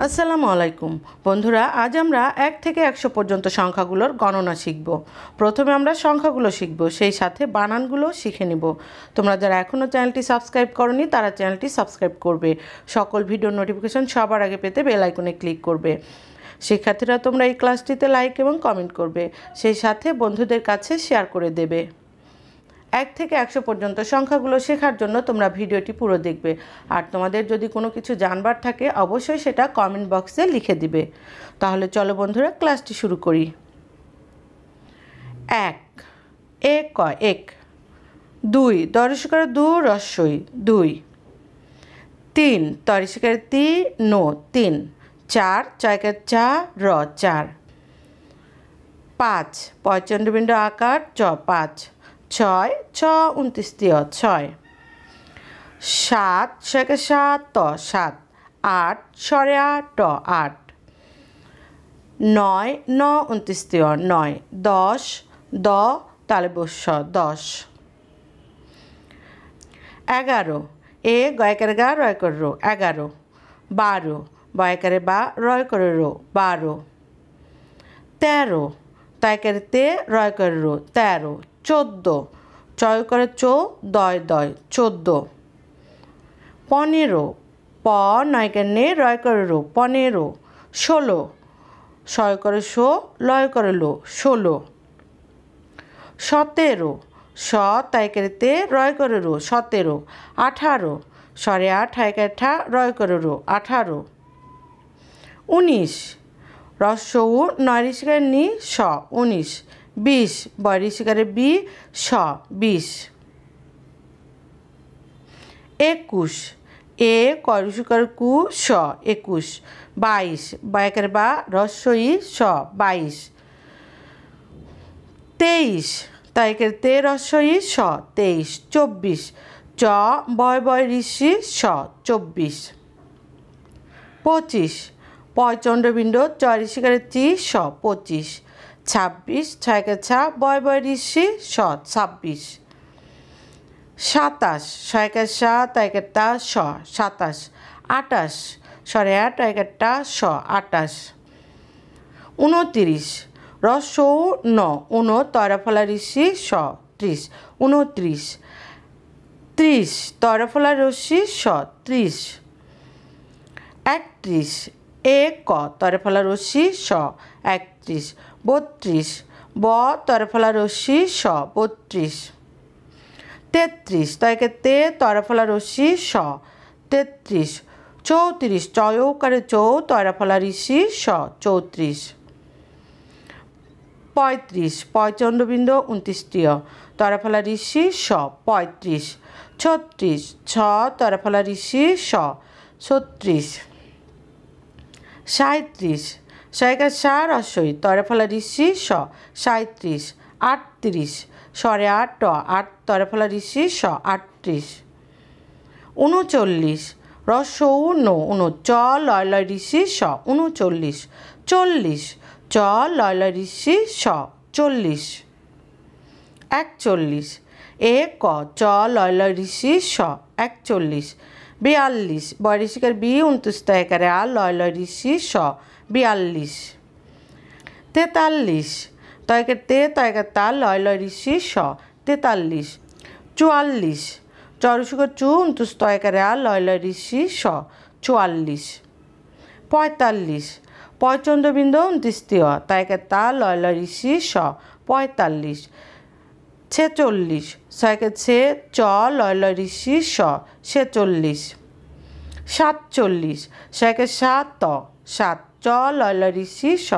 আসসালামু আলাইকুম বন্ধুরা, আজ আমরা 1 থেকে 100 পর্যন্ত সংখ্যাগুলোর গণনা শিখব। প্রথমে আমরা সংখ্যাগুলো শিখব, সেই সাথে বানানগুলো শিখে নিব। তোমরা যারা এখনও চ্যানেলটি সাবস্ক্রাইব করনি তারা চ্যানেলটি সাবস্ক্রাইব করবে। সকল ভিডিওর নোটিফিকেশন সবার আগে পেতে বেল আইকনে ক্লিক করবে। শিক্ষার্থীরা তোমরা এই ক্লাসটিতে লাইক এবং কমেন্ট করবে, সেই সাথে বন্ধুদের কাছে শেয়ার করে দেবে। 1 থেকে 100 পর্যন্ত সংখ্যাগুলো শেখার জন্য তোমরা ভিডিওটি পুরো দেখবে। আর তোমাদের যদি কোনো কিছু জানবার থাকে অবশ্যই সেটা কমেন্ট বক্সে লিখে দিবে। তাহলে চলো বন্ধুরা, ক্লাসটি শুরু করি। 1 এক কয় এক, 2 দরিশকার দু রস্বই 2, 3 তরিশকার তি নো 3, 4 চয়কার চা র 4, 5 পয়চন্ডবিন্দু আকার চ 5, 6 ছ 29 6, 7 ছয়কে 7 ত 7, 8 সরে 8 ট 8, 9 ন 29 9, 10 দ তালে বস 10, 11 এ গয়কারে গা রয় করে রো 11, 12 বয়কারে বা রয় করে রো 12, 13 তাইকারে তে রয় করে রো 13, 14 চয় করে চো দয় দয় 14, 15 প নয়কে নে রয় করে রো 15, 16 শয় করে শো লয় করে লো 16, 17 স তাইকারে তে রয় করে রো 17, 18 সরে 8 হাইকারে ঠা রয় করে রো 18, 19 রস্যউ 9 ঋষিকারে নি স 19, 20 বয় ঋষিকারে বি স 20, 21 এ কয় ঋষিকারে কু স 21, 22 বয়কারে বা রস্যই স 22, 23 তাইকারে তে রস্যই স 23, 24 চ বয় বয় ঋষি স 24, 25 পয়চন্ডবিন্দু চ ঋষিকারে চি স 25, 26 ছয়কে ছা বয় বয় ঋষি স 26, 27 ছয়কে সা তাইকে তা স 27, 28 সরে 8 তাইকে টা স 28, 29 রস্যৌ ন 19 তয়রাফলা ঋষি স 30, 29, 30 তয়রাফলা রশ্মি স 30, 31 এ ক তয়রাফলা রশ্মি স 31, 32 ব তয়রাফলা রশ্মি স 32, 33 তয়কে তে তয়রাফলা রশ্মি স 33, 34 চয়ৌকারে চৌ তয়রাফলা ঋষি স 34, 35 পয়চন্ডবিন্দু 29 তয়রাফলা ঋষি স 35, 36 ছ তয়রাফলা ঋষি স 36, 37 ছয়কা সা রস্যই তয়রাফলা ঋষি স 37, 38 সরে 8 ট 8 তয়রাফলা ঋষি স 38, 39 রস্যৌ নো 9 চ লয় লয় ঋষি স 39, 40 চ লয় লয় ঋষি স 40, 41 এ ক চ লয় লয় ঋষি স 41, 42 বয় ঋষিকার বি 29 তয়কারে আ লয় লয় ঋষি স 42, 43 তয়কে তে তয়কে তা লয় লয় ঋষি স 43, 44 চরুষিকর চু 29 তয়কারে আ লয় লয় ঋষি স 44, 45 পয়চন্ডবিন্দু 29 তয়কে তা লয় লয় ঋষি স 45, 46 ছয়কে ছে চ লয় লয় ঋষি স 46, 47 ছয়কে 7 ত 7 চ লয় লয় ঋষি স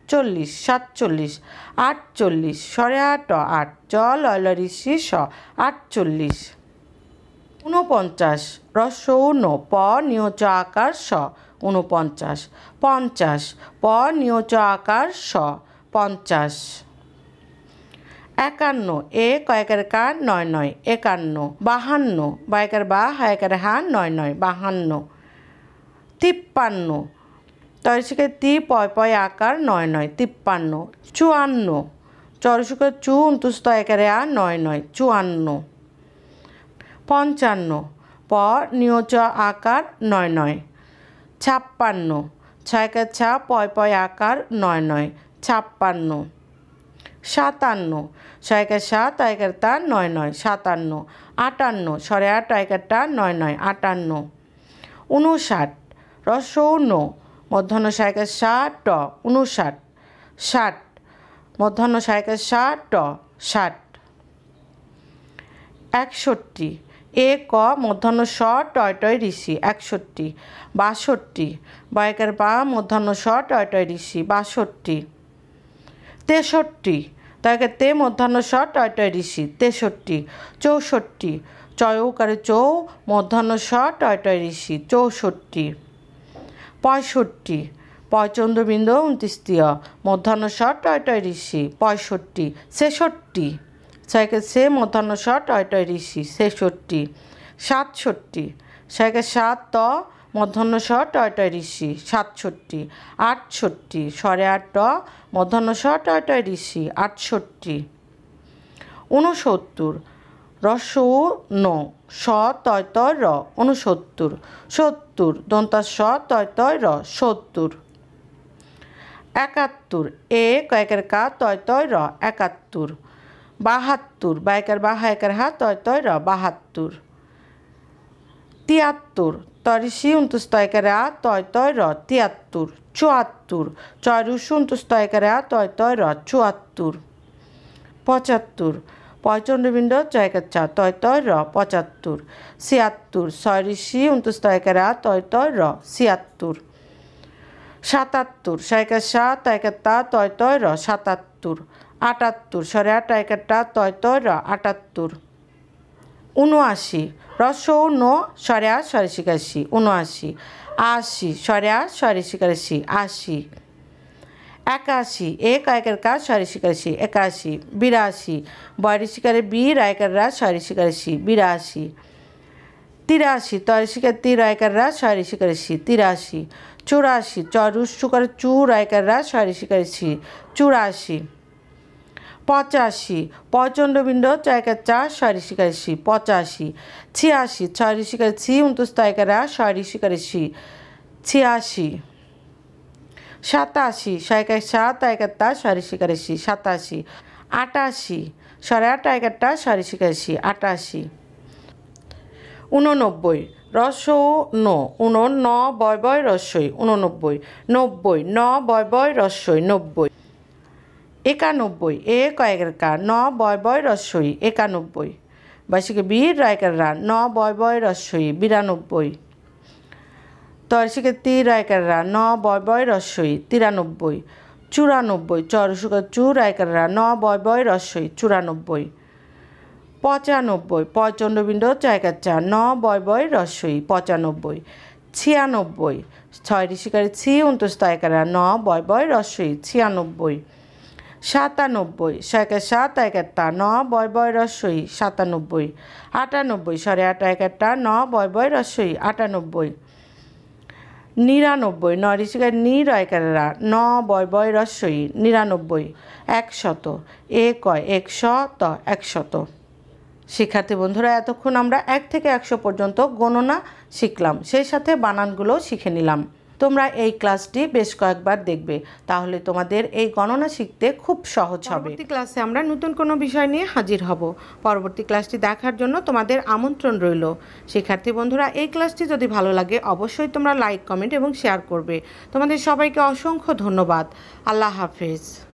40, 47, 48 সরে 8 8 চ লয় লয় ঋষি স 48, 49 রস্যৌ ন প নিয় চ আকার স 49, 50 প নিয় চ আকার স 50, 51 এ কয়কারে কা 9 51, 52 বয়কার বা হায়কারে হা 9 52, 53 তয়সিকে তি পয় পয় আকার 9 53, 54 চরসিকে চু 29 তয়কারে আ 9 54, 55 প নিয় চ আকার 9, 56 ছয় একে ছা, পয় পয় আকার, নয় নয়, 56। 57, ছয় একে সাত, তয় একের তা, নয় নয়, 57। 58, সরে আট, টয় একের টা, নয় নয়, 58। 59, রস্যৌ ন, মূর্ধন্য ষ একের সা, ট, 59। 60, মূর্ধন্য ষ একের সা, ট, 60। 61, এ ক, মূর্ধন্য স, টয় টয় ঋষি, 61। 62, বয়কের বা, মূর্ধন্য স, টয় টয় ঋষি, 62। 63, তয়কের তে, মূর্ধন্য স, টয় টয় ঋষি, 63। 64, চয়ৌকারে চৌ, মূর্ধন্য স, টয় টয় ঋষি, 64। 65, পয়চন্দ্রবিন্দ 29, মূর্ধন্য স, টয় টয় ঋষি, 65। 66, ছয়কে সে, মূর্ধন্য স, টয় টয় ঋষি, 66। 67, ছয়কে সাত, ত, মূর্ধন্য স, টয় টয় ঋষি, 67। 68, স্বরে আট, ট, মূর্ধন্য স, টয় টয় ঋষি, 68। 69, রস্যৌ ন, স, তয় তয় র, 69। 70, দন্তাস স, তয় তয় র, 70। 71, এ কয়েকের কা, তয় তয় র, 71। 72, বায়কের বা, হায়কের হা, তয় তয় র, 72। 73, তরিষি 29, তয়কের আ, তয় তয় র, 73। 74, চয়রুষি 29, তয়কের আ, তয় তয় র, 74। 75, পয়চন্দ্রবিন্দ চয়কের চা, তয় তয় র, 75। 76, ছয়ঋষি 29, তয়কের আ, তয় তয় র, 76। 77, শয়কের সা, তয়কের তা, তয় তয় র, 77। 78, স্বরে আ, টয়কের টা, তয় তয় র, 78। 79, রস্যৌ ন, স্বরে আ, স্বরে শিকাশি, 79। 80, স্বরে আ, স্বরে শিকাশি, 80। 81, এ কয়েকের কা, স্বরে শিকাশি, 81। 82, বয়রে শিকারে বি, রায়কের রা, স্বরে শিকাশি, 82। 83, তয় শিকার তি, রায়কের রা, স্বরে শিকাশি, 83। 84, চরুষ সুকার চু, রায়কের রা, স্বরে শিকাশি, 84। 85, পয়চন্দ্রবিন্দ চয়কের চা, স্বরে শিকাশি, 85। 86, ছয় ঋষিকার ছি, 29, তয়কের আ, স্বরে শিকাশি, 86। 87, শয়কের সা, তয়কের তা, স্বরে শিকাশি, 87। 88, স্বরে আ, টয়কের টা, স্বরে শিকাশি, 88। 89, রস্যৌ ন, উন, ন, বয় বয় রস্যই, 89। 90, ন, বয় বয় রস্যই, 90। 91, এ কয়েকের কা, ন, বয় বয় রস্যই, 91। বার্ষিকে বীর, রায়কের রা, ন, বয় বয় রস্যই, 92। তর্ষিকে তি, রায়কের রা, ন, বয় বয় রস্যই, 93। 94, চরসুকার চু, রায়কের রা, ন, বয় বয় রস্যই, 94। 95, পয়চন্দ্রবিন্দ চয়কের চা, ন, বয় বয় রস্যই, 95। 96, ছয় ঋষিকারে ছি, 29, তয়কের রা, ন, বয় বয় রস্যই, 96। 97, শয়কের সা, তয়কের তা, ন, বয় বয় রস্যই, 97। 98, স্বরে আ, টয়কের টা, ন, বয় বয় রস্যই, 98। 99, ন ঋষিকার নি, রয়কের রা, ন, বয় বয় রস্যই, 99। 100, এ কয়, 100, 100। শিক্ষার্থী বন্ধুরা, এতক্ষণ আমরা 1 থেকে 100 পর্যন্ত গণনা শিখলাম, সেই সাথে বানানগুলো শিখে নিলাম। তোমরা এই ক্লাসটি বেশ কয়েকবার দেখবে, তাহলে তোমাদের এই গণনা শিখতে খুব সহজ হবে। পরবর্তী ক্লাসে আমরা নতুন কোনো বিষয় নিয়ে হাজির হব। পরবর্তী ক্লাসটি দেখার জন্য তোমাদের আমন্ত্রণ রইল। শিক্ষার্থী বন্ধুরা, এই ক্লাসটি যদি ভালো লাগে অবশ্যই তোমরা লাইক, কমেন্ট এবং শেয়ার করবে। তোমাদের সবাইকে অসংখ্য ধন্যবাদ। আল্লাহ হাফেজ।